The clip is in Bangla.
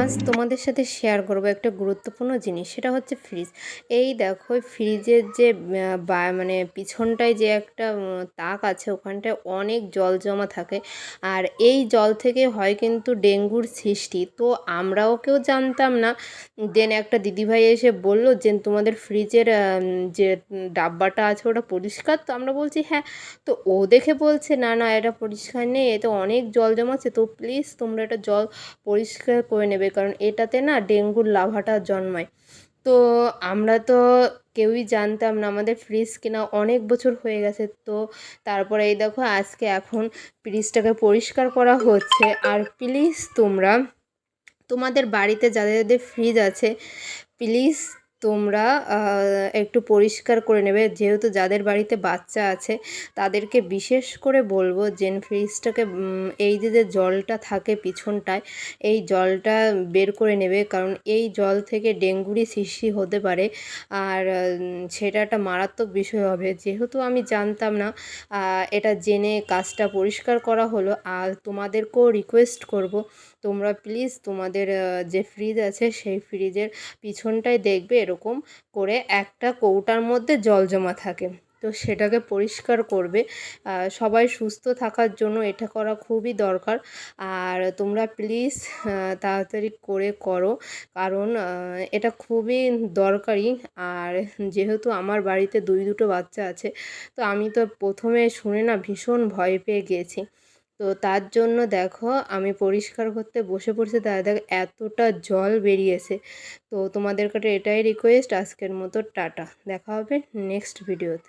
আজ তোমাদের সাথে শেয়ার করব একটা গুরুত্বপূর্ণ জিনিস, সেটা হচ্ছে ফ্রিজ। এই দেখো ফ্রিজের যে মানে পিছনটায় যে একটা তাক আছে, ওখানটায় অনেক জল জমা থাকে। আর এই জল থেকে হয় কিন্তু ডেঙ্গুর সৃষ্টি। তো আমরাও কেউ জানতাম না। দেন একটা দিদিভাই এসে বলল যে তোমাদের ফ্রিজের যে ডাব্বাটা আছে ওটা পরিষ্কার? তো আমরা বলছি হ্যাঁ। তো ও দেখে বলছে না না, এটা পরিষ্কার নেই, এতে অনেক জল জমাচ্ছে, তো প্লিজ তোমরা এটা জল পরিষ্কার করে নেবে, কারণ এটাতে না ডেঙ্গুর লার্ভাটা জন্মায়। তো আমরা তো কেউই জানতাম না, আমাদের ফ্রিজ কেনা অনেক বছর হয়ে গেছে। তো তারপরে এই দেখো আজকে এখন ফ্রিজটাকে পরিষ্কার করা হচ্ছে। আর প্লিজ তোমরা তোমাদের বাড়িতে যাদের যাদের ফ্রিজ আছে, প্লিজ তোমরা একটু পরিষ্কার করে নেবে। যেহেতু যাদের বাড়িতে বাচ্চা আছে তাদেরকে বিশেষ করে বলবো যে ফ্রিজটাকে এই যে জলটা থাকে পিছনটায়, এই জলটা বের করে নেবে, কারণ এই জল থেকে ডেঙ্গুরই সৃষ্টি হতে পারে। আর সেটা একটা মারাত্মক বিষয় হবে। যেহেতু আমি জানতাম না, এটা জেনে কাজটা পরিষ্কার করা হলো। আর তোমাদেরকেও রিকোয়েস্ট করব, তোমরা প্লিজ তোমাদের যে ফ্রিজ আছে সেই ফ্রিজের পিছনটায় দেখবে এরকম করে একটা কৌটার মধ্যে জল জমা থাকে, তো সেটাকে পরিষ্কার করবে। সবাই সুস্থ থাকার জন্য এটা করা খুবই দরকার। আর তোমরা প্লিজ তাড়াতাড়ি করে করো, কারণ এটা খুবই দরকারি। আর যেহেতু আমার বাড়িতে দুটো বাচ্চা আছে, তো আমি তো প্রথমে শুনে না ভীষণ ভয় পেয়ে গিয়েছি। তো তার জন্য দেখো আমি পরিষ্কার করতে বসে পড়ছি, তাই দেখো এতটা জল বেরিয়েছে। তো তোমাদের কাছে এটাই রিকোয়েস্ট, আজকের মতো টাটা, দেখা হবে নেক্সট ভিডিওতে।